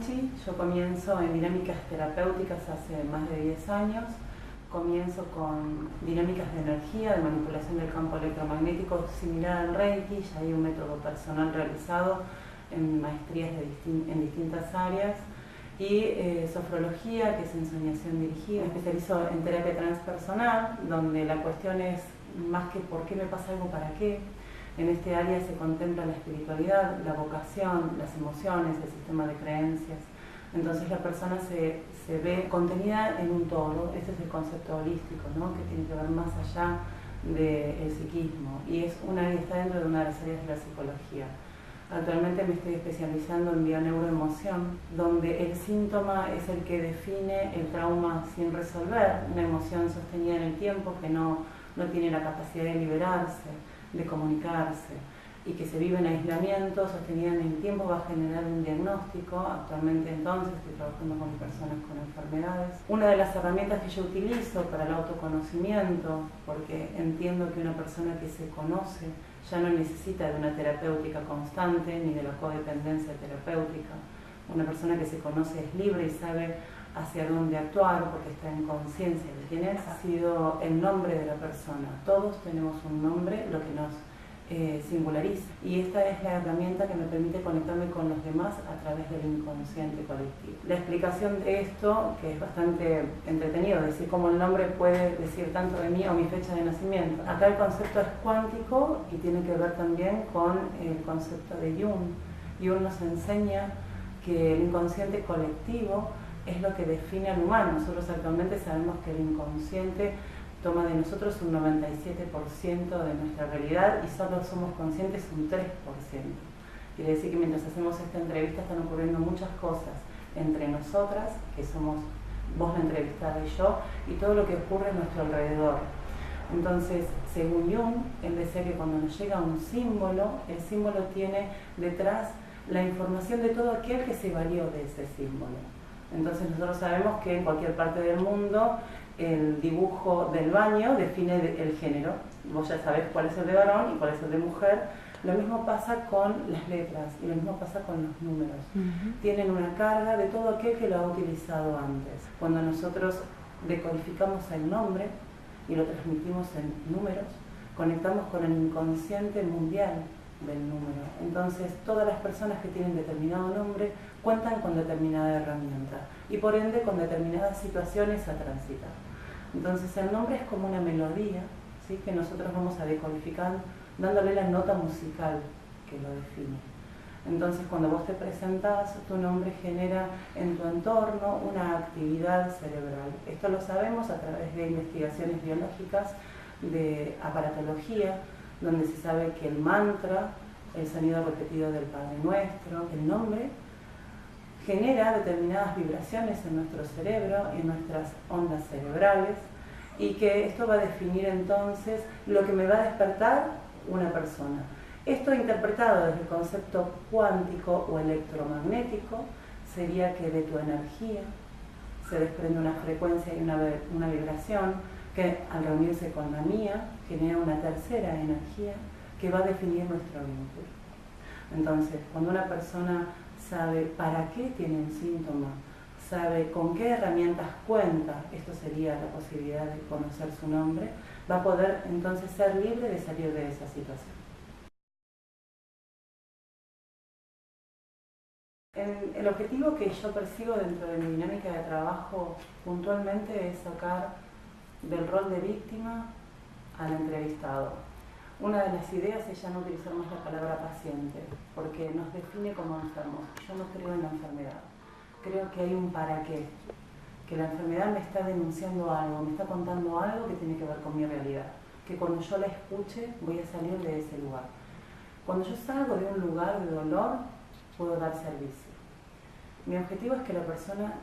Reiki. Yo comienzo en dinámicas terapéuticas hace más de 10 años. Comienzo con dinámicas de energía, de manipulación del campo electromagnético similar al Reiki. Ya hay un método personal realizado en maestrías en distintas áreas. Y sofrología, que es ensoñación dirigida. Me especializo en terapia transpersonal, donde la cuestión es más que por qué me pasa algo, para qué. En este área se contempla la espiritualidad, la vocación, las emociones, el sistema de creencias. Entonces la persona se ve contenida en un todo. Este es el concepto holístico, ¿no? Que tiene que ver más allá del psiquismo. Y es una área, está dentro de una de las áreas de la psicología. Actualmente me estoy especializando en bioneuroemoción, donde el síntoma es el que define el trauma sin resolver, una emoción sostenida en el tiempo que no tiene la capacidad de liberarse, de comunicarse, y que se vive en aislamiento, sostenida en el tiempo, va a generar un diagnóstico. Actualmente entonces estoy trabajando con personas con enfermedades. Una de las herramientas que yo utilizo para el autoconocimiento, porque entiendo que una persona que se conoce ya no necesita de una terapéutica constante ni de la codependencia terapéutica. Una persona que se conoce es libre y sabe hacia dónde actuar porque está en conciencia de quién es. Ha sido el nombre de la persona. Todos tenemos un nombre, lo que nos singulariza. Y esta es la herramienta que me permite conectarme con los demás a través del inconsciente colectivo. La explicación de esto, que es bastante entretenido, decir cómo el nombre puede decir tanto de mí o mi fecha de nacimiento. Acá el concepto es cuántico y tiene que ver también con el concepto de Jung. Jung nos enseña que el inconsciente colectivo es lo que define al humano. Nosotros actualmente sabemos que el inconsciente toma de nosotros un 97% de nuestra realidad y solo somos conscientes un 3%. Quiere decir que mientras hacemos esta entrevista están ocurriendo muchas cosas entre nosotras, que somos vos la entrevistada y yo, y todo lo que ocurre a nuestro alrededor. Entonces, según Jung, él decía que cuando nos llega un símbolo, el símbolo tiene detrás la información de todo aquel que se valió de ese símbolo. Entonces nosotros sabemos que en cualquier parte del mundo el dibujo del baño define el género. Vos ya sabés cuál es el de varón y cuál es el de mujer. Lo mismo pasa con las letras y lo mismo pasa con los números. Tienen una carga de todo aquel que lo ha utilizado antes. Cuando nosotros decodificamos el nombre y lo transmitimos en números, conectamos con el inconsciente mundial del número. Entonces todas las personas que tienen determinado nombre cuentan con determinada herramienta y por ende con determinadas situaciones a transitar. Entonces el nombre es como una melodía, ¿sí?, que nosotros vamos a decodificar dándole la nota musical que lo define. Entonces cuando vos te presentás, tu nombre genera en tu entorno una actividad cerebral. Esto lo sabemos a través de investigaciones biológicas, de aparatología, donde se sabe que el mantra, el sonido repetido del Padre Nuestro, el nombre, genera determinadas vibraciones en nuestro cerebro y en nuestras ondas cerebrales, y que esto va a definir entonces lo que me va a despertar una persona. Esto interpretado desde el concepto cuántico o electromagnético sería que de tu energía se desprende una frecuencia y una vibración que al reunirse con la mía genera una tercera energía que va a definir nuestro vínculo. Entonces, cuando una persona sabe para qué tiene un síntoma, sabe con qué herramientas cuenta, esto sería la posibilidad de conocer su nombre, va a poder entonces ser libre de salir de esa situación. El objetivo que yo persigo dentro de mi dinámica de trabajo puntualmente es sacar del rol de víctima al entrevistado. Una de las ideas es ya no utilizar más la palabra paciente, porque nos define como enfermos. Yo no creo en la enfermedad. Creo que hay un para qué, que la enfermedad me está denunciando algo, me está contando algo que tiene que ver con mi realidad, que cuando yo la escuche voy a salir de ese lugar. Cuando yo salgo de un lugar de dolor, puedo dar servicio. Mi objetivo es que la persona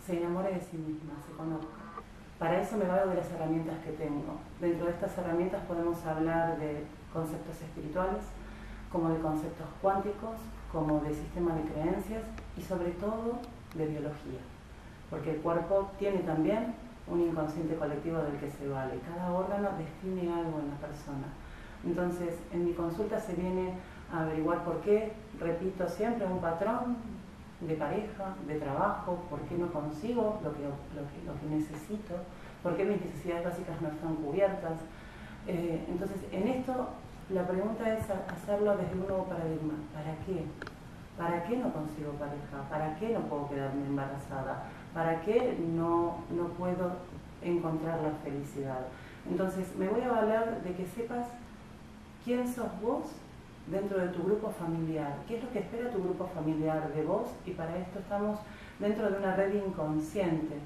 se enamore de sí misma, se conozca. Para eso me valgo de las herramientas que tengo. Dentro de estas herramientas podemos hablar de conceptos espirituales, como de conceptos cuánticos, como de sistema de creencias y sobre todo de biología. Porque el cuerpo tiene también un inconsciente colectivo del que se vale. Cada órgano define algo en la persona. Entonces, en mi consulta se viene a averiguar por qué repito siempre un patrón de pareja, de trabajo, por qué no consigo lo que necesito, por qué mis necesidades básicas no están cubiertas. Entonces, en esto la pregunta es hacerlo desde un nuevo paradigma. ¿Para qué? ¿Para qué no consigo pareja? ¿Para qué no puedo quedarme embarazada? ¿Para qué no puedo encontrar la felicidad? Entonces, me voy a valer de que sepas quién sos vos dentro de tu grupo familiar, qué es lo que espera tu grupo familiar de vos, y para esto estamos dentro de una red inconsciente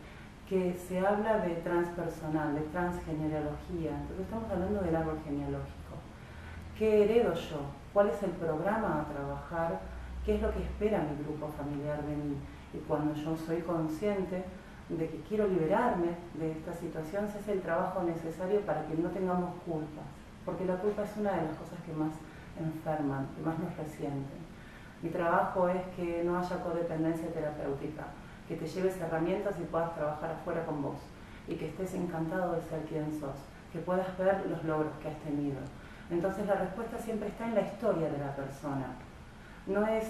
que se habla de transpersonal, de transgenealogía. Entonces estamos hablando del árbol genealógico. ¿Qué heredo yo? ¿Cuál es el programa a trabajar? ¿Qué es lo que espera mi grupo familiar de mí? Y cuando yo soy consciente de que quiero liberarme de esta situación, se hace el trabajo necesario para que no tengamos culpas, porque la culpa es una de las cosas que más enferman, que más nos resienten. Mi trabajo es que no haya codependencia terapéutica, que te lleves herramientas y puedas trabajar afuera con vos, y que estés encantado de ser quien sos, que puedas ver los logros que has tenido. Entonces la respuesta siempre está en la historia de la persona. No es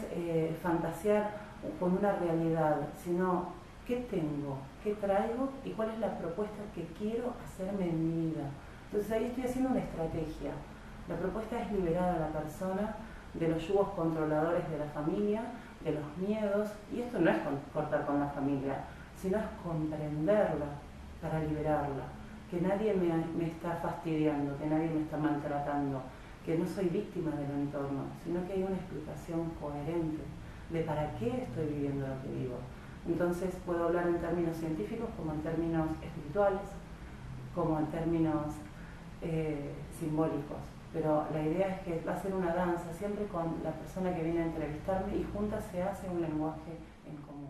fantasear con una realidad, sino qué tengo, qué traigo y cuál es la propuesta que quiero hacerme en mi vida. Entonces ahí estoy haciendo una estrategia. La propuesta es liberar a la persona de los yugos controladores de la familia, de los miedos, y esto no es cortar con la familia, sino es comprenderla para liberarla, que nadie me está fastidiando, que nadie me está maltratando, que no soy víctima del entorno, sino que hay una explicación coherente de para qué estoy viviendo lo que vivo. Entonces puedo hablar en términos científicos como en términos espirituales, como en términos simbólicos, pero la idea es que va a ser una danza siempre con la persona que viene a entrevistarme, y juntas se hace un lenguaje en común.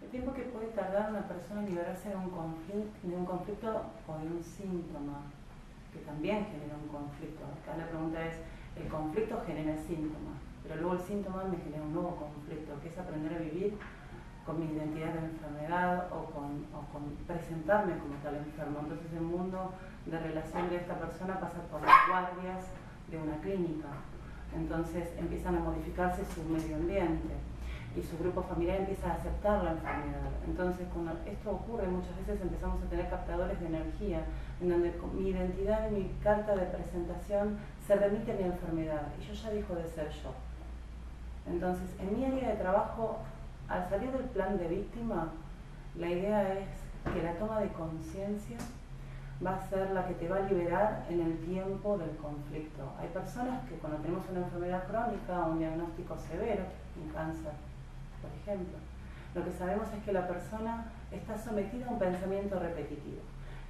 El tiempo que puede tardar una persona en liberarse de un conflicto o de un síntoma que también genera un conflicto. Acá la pregunta es, el conflicto genera el síntoma, pero luego el síntoma me genera un nuevo conflicto, que es aprender a vivir con mi identidad de enfermedad o con presentarme como tal enfermo. Entonces el mundo de relación de esta persona pasa por las guardias de una clínica. Entonces empiezan a modificarse su medio ambiente y su grupo familiar empieza a aceptar la enfermedad. Entonces cuando esto ocurre, muchas veces empezamos a tener captadores de energía en donde mi identidad y mi carta de presentación se remite a mi enfermedad y yo ya dejo de ser yo. Entonces en mi área de trabajo, al salir del plan de víctima, la idea es que la toma de conciencia va a ser la que te va a liberar en el tiempo del conflicto. Hay personas que cuando tenemos una enfermedad crónica o un diagnóstico severo, un cáncer, por ejemplo, lo que sabemos es que la persona está sometida a un pensamiento repetitivo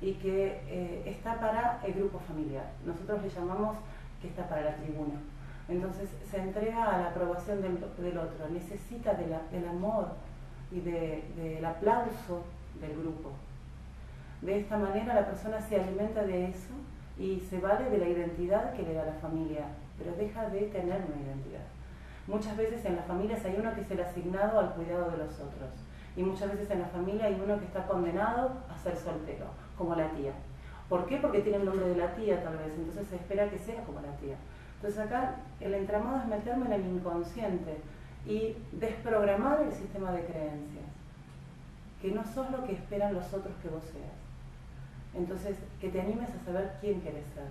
y que está para el grupo familiar. Nosotros le llamamos que está para la tribuna. Entonces se entrega a la aprobación del otro, necesita del amor y del aplauso del grupo. De esta manera la persona se alimenta de eso y se vale de la identidad que le da la familia, pero deja de tener una identidad. Muchas veces en las familias hay uno que es el asignado al cuidado de los otros, y muchas veces en la familia hay uno que está condenado a ser soltero, como la tía. ¿Por qué? Porque tiene el nombre de la tía tal vez, entonces se espera que sea como la tía. Entonces acá el entramado es meterme en el inconsciente y desprogramar el sistema de creencias, que no sos lo que esperan los otros que vos seas. Entonces, que te animes a saber quién querés ser.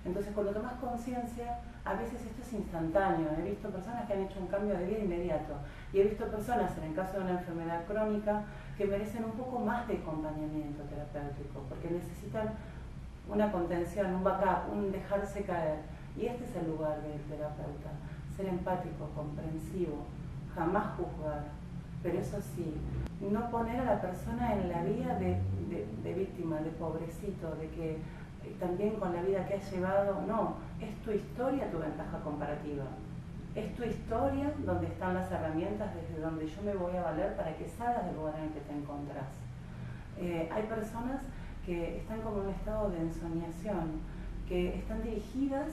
Entonces, cuando tomas conciencia, a veces esto es instantáneo. He visto personas que han hecho un cambio de vida inmediato, y he visto personas, en el caso de una enfermedad crónica, que merecen un poco más de acompañamiento terapéutico, porque necesitan una contención, un backup, un dejarse caer. Y este es el lugar del terapeuta: ser empático, comprensivo, jamás juzgar, pero eso sí, no poner a la persona en la vía de víctima, de pobrecito, de que también con la vida que has llevado. No, es tu historia tu ventaja comparativa. Es tu historia donde están las herramientas desde donde yo me voy a valer para que salgas del lugar en el que te encontrás. Hay personas que están como en un estado de ensoñación, que están dirigidas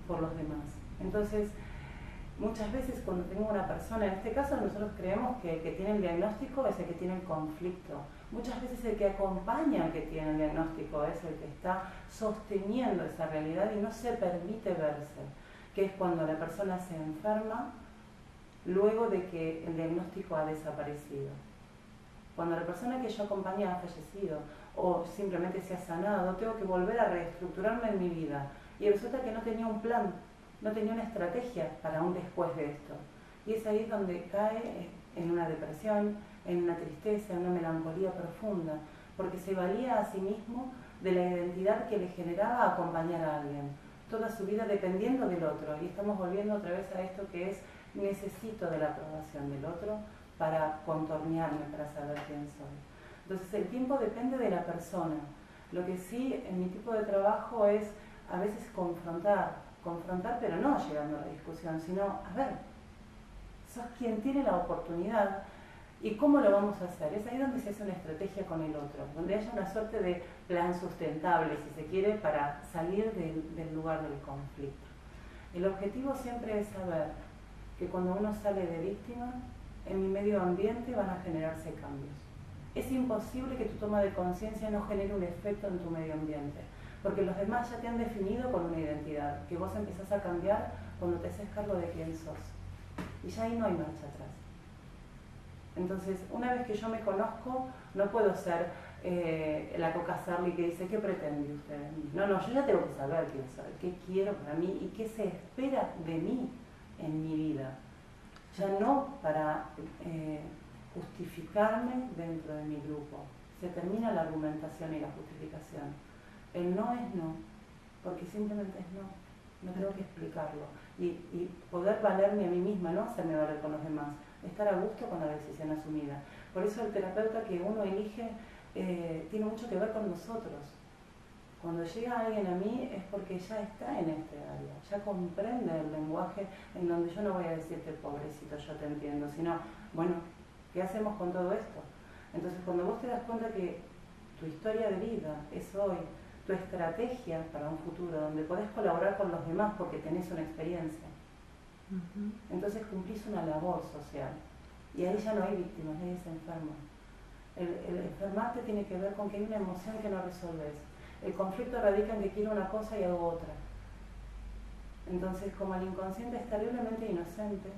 por los demás. Entonces, Muchas veces cuando tengo una persona, en este caso nosotros creemos que el que tiene el diagnóstico es el que tiene el conflicto. Muchas veces el que acompaña al que tiene el diagnóstico es el que está sosteniendo esa realidad y no se permite verse, que es cuando la persona se enferma luego de que el diagnóstico ha desaparecido. Cuando la persona que yo acompañé ha fallecido o simplemente se ha sanado, tengo que volver a reestructurarme en mi vida. Y resulta que no tenía un plan, no tenía una estrategia para un después de esto. Y es ahí donde cae en una depresión, en una tristeza, en una melancolía profunda, porque se valía a sí mismo de la identidad que le generaba acompañar a alguien, toda su vida dependiendo del otro. Y estamos volviendo otra vez a esto que es: necesito de la aprobación del otro para contornearme, para saber quién soy. Entonces el tiempo depende de la persona. Lo que sí en mi tipo de trabajo es a veces confrontar, pero no llegando a la discusión, sino, a ver, sos quien tiene la oportunidad y cómo lo vamos a hacer. Es ahí donde se hace una estrategia con el otro, donde haya una suerte de plan sustentable, si se quiere, para salir del lugar del conflicto. El objetivo siempre es saber que cuando uno sale de víctima, en mi medio ambiente van a generarse cambios. Es imposible que tu toma de conciencia no genere un efecto en tu medio ambiente, porque los demás ya te han definido con una identidad, que vos empezás a cambiar cuando te haces cargo de quién sos. Y ya ahí no hay marcha atrás. Entonces, una vez que yo me conozco, no puedo ser la Coca Sarli que dice: ¿qué pretende usted de mí? No, yo ya tengo que saber quién soy, qué quiero para mí y qué se espera de mí en mi vida. Ya no para justificarme dentro de mi grupo. Se termina la argumentación y la justificación. El no es no, porque simplemente es no. No tengo que explicarlo. Y poder valerme a mí misma, no hacerme valer con los demás. Estar a gusto con la decisión asumida. Por eso el terapeuta que uno elige tiene mucho que ver con nosotros. Cuando llega alguien a mí es porque ya está en este área, ya comprende el lenguaje en donde yo no voy a decirte: pobrecito, yo te entiendo, sino, bueno, ¿qué hacemos con todo esto? Entonces, cuando vos te das cuenta que tu historia de vida es hoy, tu estrategia para un futuro, donde podés colaborar con los demás porque tenés una experiencia, entonces cumplís una labor social. Y ahí ya no hay víctimas, nadie se enferma. El enfermarte tiene que ver con que hay una emoción que no resolves. El conflicto radica en que quiero una cosa y hago otra. Entonces, como el inconsciente es terriblemente inocente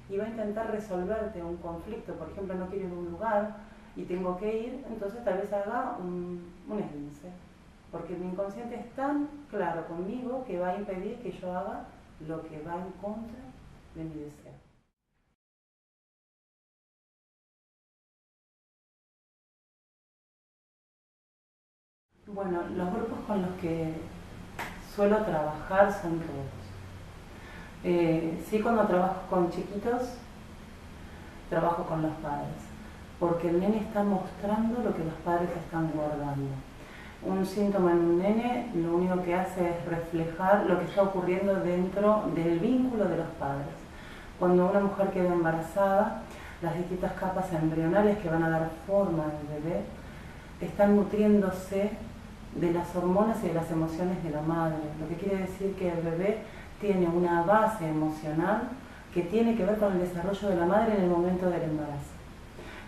y va a intentar resolverte un conflicto, por ejemplo, no quiero ir a un lugar y tengo que ir, entonces tal vez haga un esguince. Porque mi inconsciente es tan claro conmigo que va a impedir que yo haga lo que va en contra de mi deseo. Bueno, los grupos con los que suelo trabajar son todos. Sí, cuando trabajo con chiquitos, trabajo con los padres, porque el nene está mostrando lo que los padres están guardando. Un síntoma en un nene lo único que hace es reflejar lo que está ocurriendo dentro del vínculo de los padres. Cuando una mujer queda embarazada, las distintas capas embrionales que van a dar forma al bebé están nutriéndose de las hormonas y de las emociones de la madre, lo que quiere decir que el bebé tiene una base emocional que tiene que ver con el desarrollo de la madre en el momento del embarazo.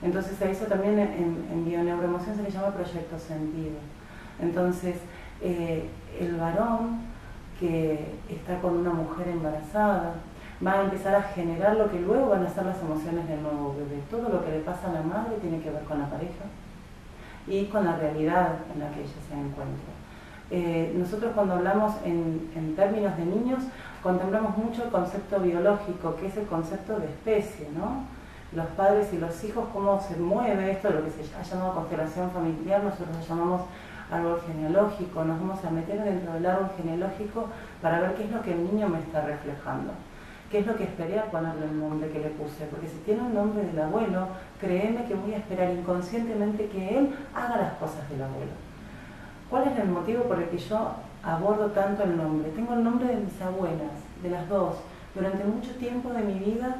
Entonces a eso también en bioneuroemoción se le llama proyecto sentido. Entonces el varón que está con una mujer embarazada va a empezar a generar lo que luego van a ser las emociones del nuevo bebé. Todo lo que le pasa a la madre tiene que ver con la pareja y con la realidad en la que ella se encuentra. Nosotros cuando hablamos en términos de niños, contemplamos mucho el concepto biológico, que es el concepto de especie, ¿no? Los padres y los hijos, cómo se mueve esto, lo que se ha llamado constelación familiar, nosotros lo llamamos árbol genealógico. Nos vamos a meter dentro del árbol genealógico para ver qué es lo que el niño me está reflejando. ¿Qué es lo que esperé al ponerle el nombre que le puse? Porque si tiene un nombre del abuelo, créeme que voy a esperar inconscientemente que él haga las cosas del abuelo. ¿Cuál es el motivo por el que yo abordo tanto el nombre? Tengo el nombre de mis abuelas, de las dos. Durante mucho tiempo de mi vida,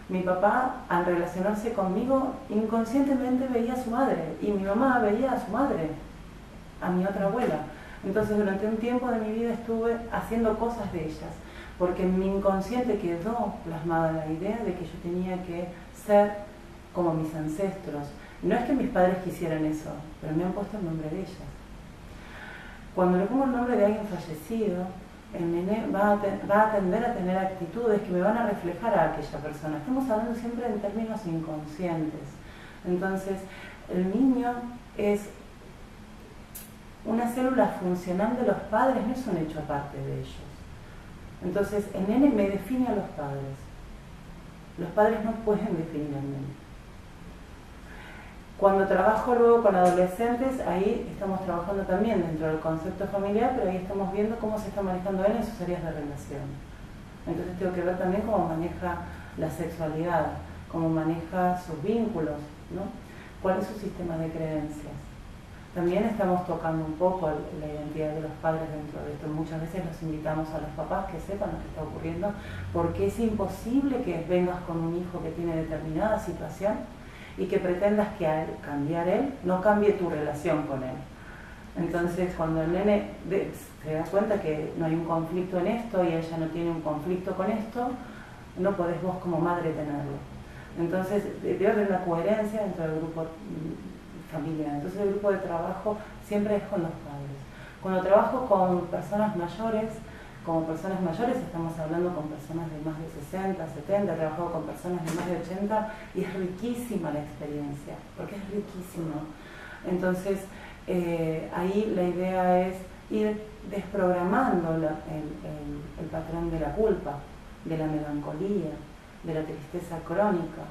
mi papá, al relacionarse conmigo, inconscientemente veía a su madre, y mi mamá veía a su madre, a mi otra abuela. Entonces, durante un tiempo de mi vida estuve haciendo cosas de ellas. porque en mi inconsciente quedó plasmada la idea de que yo tenía que ser como mis ancestros. No es que mis padres quisieran eso, pero me han puesto el nombre de ellas. Cuando le pongo el nombre de alguien fallecido, el nene va a tender a tener actitudes que me van a reflejar a aquella persona. Estamos hablando siempre en términos inconscientes. Entonces, el niño es una célula funcional de los padres, no es un hecho aparte de ellos. Entonces, el nene me define a los padres. Los padres no pueden definir al nene. Cuando trabajo luego con adolescentes, ahí estamos trabajando también dentro del concepto familiar, pero ahí estamos viendo cómo se está manejando él en sus áreas de relación. Entonces tengo que ver también cómo maneja la sexualidad, cómo maneja sus vínculos, ¿no? ¿Cuál es su sistema de creencias? También estamos tocando un poco la identidad de los padres dentro de esto. Muchas veces los invitamos a los papás que sepan lo que está ocurriendo, porque es imposible que vengas con un hijo que tiene determinada situación y que pretendas que al cambiar él, no cambie tu relación con él. Entonces, cuando el nene se da cuenta que no hay un conflicto en esto y ella no tiene un conflicto con esto, no podés vos como madre tenerlo. Entonces, debe haber una coherencia dentro del grupo familiar. Entonces, el grupo de trabajo siempre es con los padres. Cuando trabajo con personas mayores, como personas mayores estamos hablando con personas de más de 60, 70, he trabajado con personas de más de 80 y es riquísima la experiencia, porque es riquísimo. Entonces, ahí la idea es ir desprogramando el patrón de la culpa, de la melancolía, de la tristeza crónica,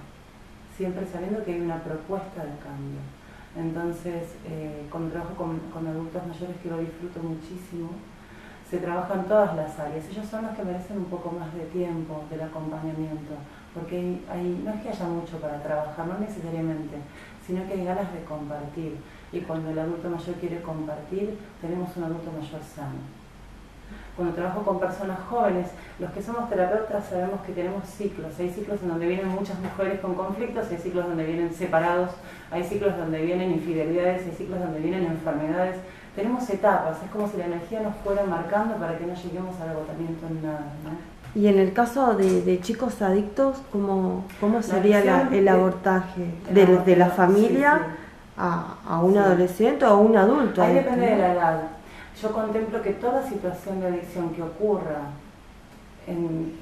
siempre sabiendo que hay una propuesta de cambio. Entonces, cuando trabajo con adultos mayores, que lo disfruto muchísimo, se trabajan todas las áreas. Ellos son los que merecen un poco más de tiempo, del acompañamiento, porque no es que haya mucho para trabajar, no necesariamente, sino que hay ganas de compartir. Y cuando el adulto mayor quiere compartir, tenemos un adulto mayor sano. Cuando trabajo con personas jóvenes, los que somos terapeutas sabemos que tenemos ciclos. Hay ciclos en donde vienen muchas mujeres con conflictos, hay ciclos donde vienen separados, hay ciclos donde vienen infidelidades, hay ciclos donde vienen enfermedades. Tenemos etapas, es como si la energía nos fuera marcando para que no lleguemos al agotamiento en nada, ¿no? Y en el caso de chicos adictos, ¿cómo sería el abordaje de la familia sí, sí. a un adolescente o a un adulto? Ahí depende de la edad. Yo contemplo que toda situación de adicción que ocurra en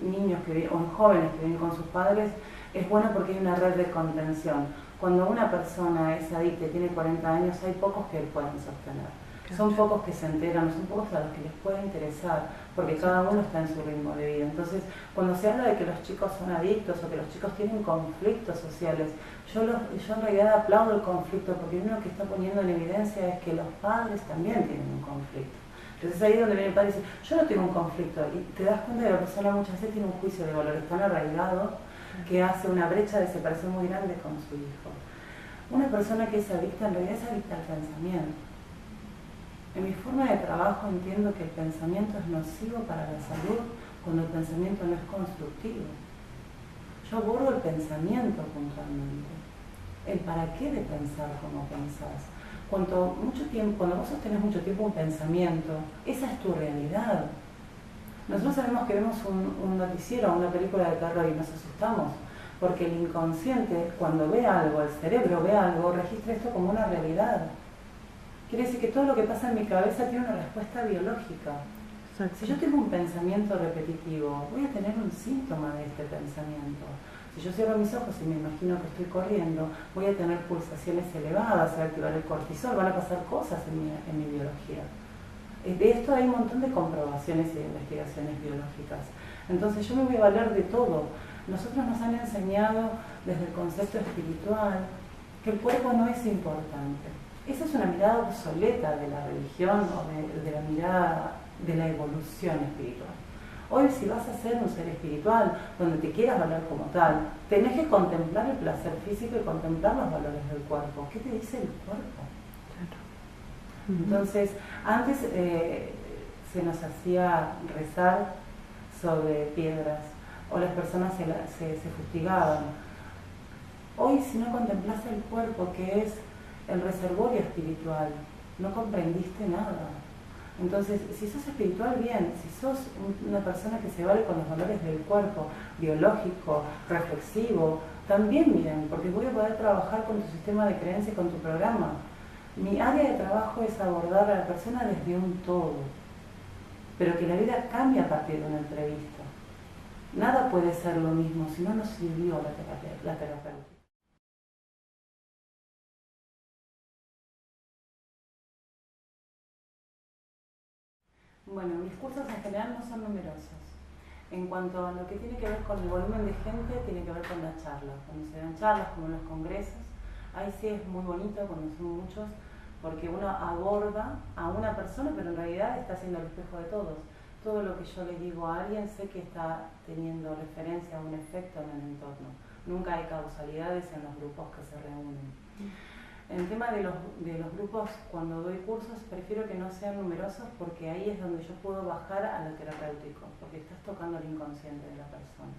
niños o en jóvenes que viven con sus padres es buena porque hay una red de contención. Cuando una persona es adicta y tiene 40 años, hay pocos que pueden sostener. Claro. Son pocos que se enteran, son pocos a los que les puede interesar, porque cada uno está en su ritmo de vida. Entonces, cuando se habla de que los chicos son adictos o que los chicos tienen conflictos sociales, yo en realidad aplaudo el conflicto, porque uno que está poniendo en evidencia es que los padres también tienen un conflicto. Entonces ahí es donde viene el padre y dice, yo no tengo un conflicto, y te das cuenta de que la persona muchas veces tiene un juicio de valores tan arraigado que hace una brecha de separación muy grande con su hijo. Una persona que es adicta en realidad es adicta al pensamiento. En mi forma de trabajo entiendo que el pensamiento es nocivo para la salud cuando el pensamiento no es constructivo. Yo abordo el pensamiento puntualmente, el para qué de pensar como pensás. Cuando vos sostenés mucho tiempo un pensamiento, esa es tu realidad. Nosotros sabemos que vemos un noticiero o una película de terror y nos asustamos, porque el inconsciente, cuando ve algo, el cerebro ve algo, registra esto como una realidad. Quiere decir que todo lo que pasa en mi cabeza tiene una respuesta biológica. Exacto. Si yo tengo un pensamiento repetitivo, voy a tener un síntoma de este pensamiento. Si yo cierro mis ojos y me imagino que estoy corriendo, voy a tener pulsaciones elevadas, se va a activar el cortisol, van a pasar cosas en mi biología. De esto hay un montón de comprobaciones y de investigaciones biológicas. Entonces yo me voy a valer de todo. Nosotros nos han enseñado desde el concepto espiritual que el cuerpo no es importante. Esa es una mirada obsoleta de la religión o de la mirada de la evolución espiritual. Hoy, si vas a ser un ser espiritual, donde te quieras valer como tal, tenés que contemplar el placer físico y contemplar los valores del cuerpo. ¿Qué te dice el cuerpo? Claro. Entonces, antes se nos hacía rezar sobre piedras, o las personas se fustigaban. Hoy, si no contemplas el cuerpo, que es el reservorio espiritual, no comprendiste nada. Entonces, si sos espiritual, bien. Si sos una persona que se vale con los valores del cuerpo, biológico, reflexivo, también bien, porque voy a poder trabajar con tu sistema de creencia y con tu programa. Mi área de trabajo es abordar a la persona desde un todo, pero que la vida cambie a partir de una entrevista. Nada puede ser lo mismo, si no nos sirvió la terapeuta. Bueno, mis cursos en general no son numerosos. En cuanto a lo que tiene que ver con el volumen de gente, tiene que ver con las charlas. Cuando se dan charlas, como en los congresos, ahí sí es muy bonito cuando son muchos, porque uno aborda a una persona, pero en realidad está siendo el espejo de todos. Todo lo que yo le digo a alguien sé que está teniendo referencia a un efecto en el entorno. Nunca hay causalidades en los grupos que se reúnen. En el tema de los grupos, cuando doy cursos, prefiero que no sean numerosos porque ahí es donde yo puedo bajar a lo terapéutico, porque estás tocando el inconsciente de la persona.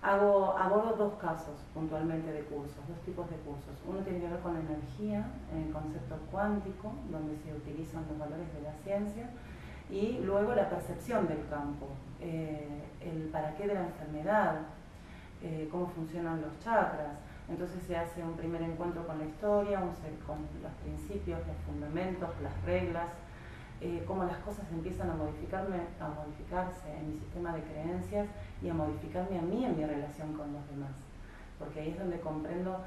Abordo dos casos puntualmente de cursos, dos tipos de cursos. Uno tiene que ver con la energía, en el concepto cuántico, donde se utilizan los valores de la ciencia, y luego la percepción del campo, el para qué de la enfermedad, cómo funcionan los chakras. Entonces se hace un primer encuentro con la historia, con los principios, los fundamentos, las reglas, cómo las cosas empiezan a modificarse en mi sistema de creencias y a modificarme a mí en mi relación con los demás. Porque ahí es donde comprendo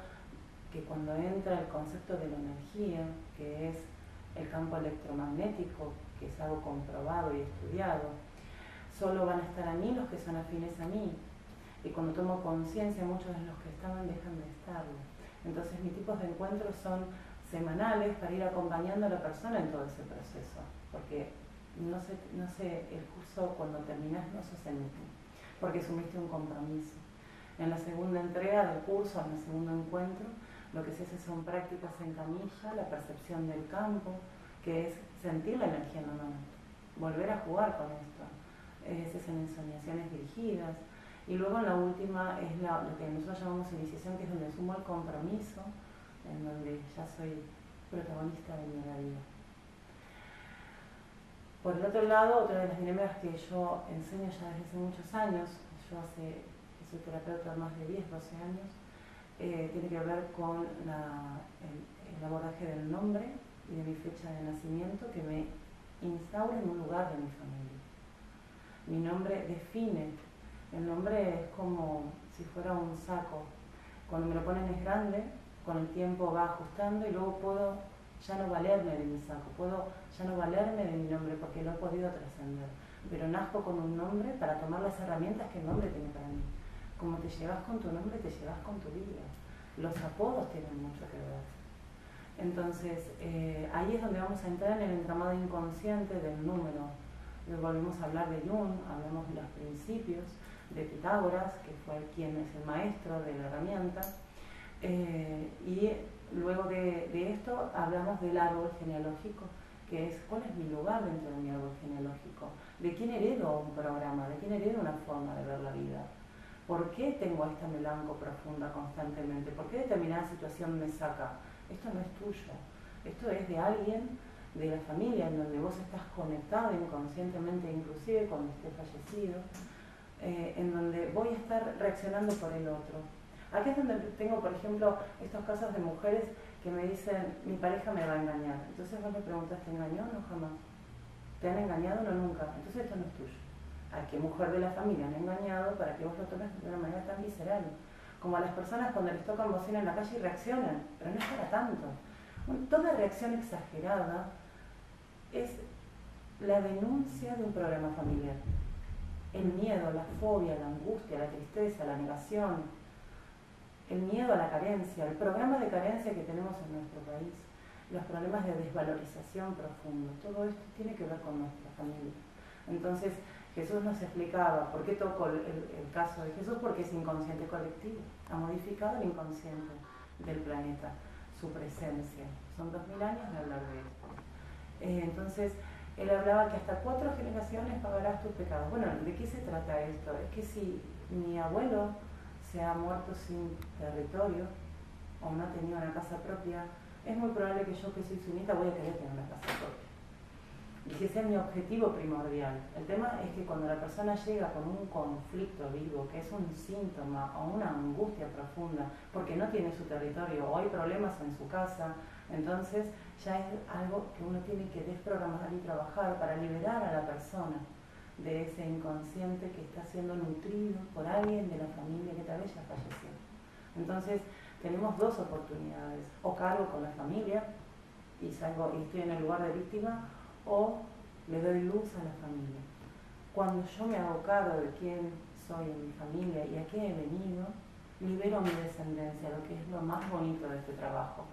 que cuando entra el concepto de la energía, que es el campo electromagnético, que es algo comprobado y estudiado, solo van a estar a mí los que son afines a mí. Y cuando tomo conciencia, muchos de los que estaban dejan de estarlo. Entonces mis tipos de encuentros son semanales para ir acompañando a la persona en todo ese proceso. Porque no sé, el curso cuando terminas no sos el mismo, porque asumiste un compromiso. En la segunda entrega del curso, en el segundo encuentro, lo que se hace son prácticas en camilla, la percepción del campo, que es sentir la energía en el momento, volver a jugar con esto. Se hacen ensoñaciones dirigidas. Y luego en la última es lo que nosotros llamamos iniciación, que es donde asumo el compromiso, en donde ya soy protagonista de mi vida. Por el otro lado, otra de las dinámicas que yo enseño ya desde hace muchos años, soy terapeuta de más de 10, 12 años, tiene que ver con el abordaje del nombre y de mi fecha de nacimiento, que me instaura en un lugar de mi familia. Mi nombre define. El nombre es como si fuera un saco. Cuando me lo ponen es grande, con el tiempo va ajustando y luego puedo ya no valerme de mi saco, puedo ya no valerme de mi nombre porque lo he podido trascender. Pero nazco con un nombre para tomar las herramientas que el nombre tiene para mí. Como te llevas con tu nombre, te llevas con tu vida. Los apodos tienen mucho que ver. Entonces, ahí es donde vamos a entrar en el entramado inconsciente del número. Volvemos a hablar de Jung, hablamos de los principios, de Pitágoras, que fue quien es el maestro de la herramienta, y luego de esto hablamos del árbol genealógico, que es cuál es mi lugar dentro de mi árbol genealógico, de quién heredo un programa, de quién heredo una forma de ver la vida, por qué tengo esta melanco profunda constantemente, por qué determinada situación me saca. Esto no es tuyo, esto es de alguien de la familia en donde vos estás conectado inconscientemente, inclusive cuando esté fallecido, en donde voy a estar reaccionando por el otro. Aquí es donde tengo, por ejemplo, estos casos de mujeres que me dicen, mi pareja me va a engañar. Entonces vos me preguntas, ¿te engañó? No, jamás. ¿Te han engañado? No, nunca. Entonces esto no es tuyo. ¿A qué mujer de la familia han engañado para que vos lo tomes de una manera tan visceral? Como a las personas cuando les tocan bocina en la calle y reaccionan, pero no es para tanto. Toda reacción exagerada es la denuncia de un problema familiar. El miedo, la fobia, la angustia, la tristeza, la negación, el miedo a la carencia, el programa de carencia que tenemos en nuestro país, los problemas de desvalorización profunda, todo esto tiene que ver con nuestra familia. Entonces, Jesús nos explicaba, ¿por qué toco el caso de Jesús? Porque es inconsciente colectivo, ha modificado el inconsciente del planeta, su presencia. Son 2000 años de hablar de esto. Entonces, él hablaba que hasta 4 generaciones pagarás tus pecados. Bueno, ¿de qué se trata esto? Es que si mi abuelo se ha muerto sin territorio o no ha tenido una casa propia, es muy probable que yo, que soy su nieta, voy a querer tener una casa propia. y si ese es mi objetivo primordial. El tema es que cuando la persona llega con un conflicto vivo, que es un síntoma o una angustia profunda, porque no tiene su territorio o hay problemas en su casa, entonces ya es algo que uno tiene que desprogramar y trabajar para liberar a la persona de ese inconsciente que está siendo nutrido por alguien de la familia que tal vez ya falleció. Entonces tenemos dos oportunidades: o cargo con la familia y salgo y estoy en el lugar de víctima, o le doy luz a la familia. Cuando yo me hago cargo de quién soy en mi familia y a qué he venido, libero mi descendencia, lo que es lo más bonito de este trabajo.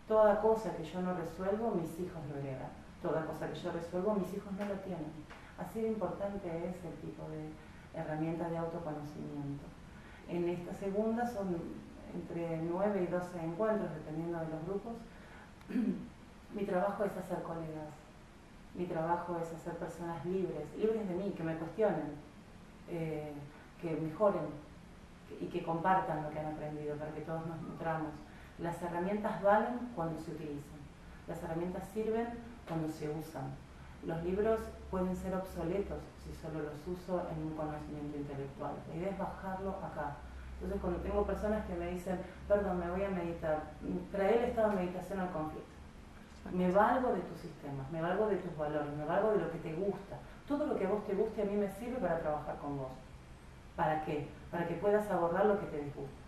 Toda cosa que yo no resuelvo, mis hijos lo heredan. Toda cosa que yo resuelvo, mis hijos no lo tienen. Así de importante es el tipo de herramientas de autoconocimiento. En esta segunda son entre 9 y 12 encuentros, dependiendo de los grupos. Mi trabajo es hacer colegas. Mi trabajo es hacer personas libres de mí, que me cuestionen, que mejoren y que compartan lo que han aprendido para que todos nos nutramos. Las herramientas valen cuando se utilizan. Las herramientas sirven cuando se usan. Los libros pueden ser obsoletos si solo los uso en un conocimiento intelectual. La idea es bajarlo acá. Entonces, cuando tengo personas que me dicen, perdón, me voy a meditar, trae el estado de meditación al conflicto. Me valgo de tus sistemas, me valgo de tus valores, me valgo de lo que te gusta. Todo lo que a vos te guste a mí me sirve para trabajar con vos. ¿Para qué? Para que puedas abordar lo que te disgusta.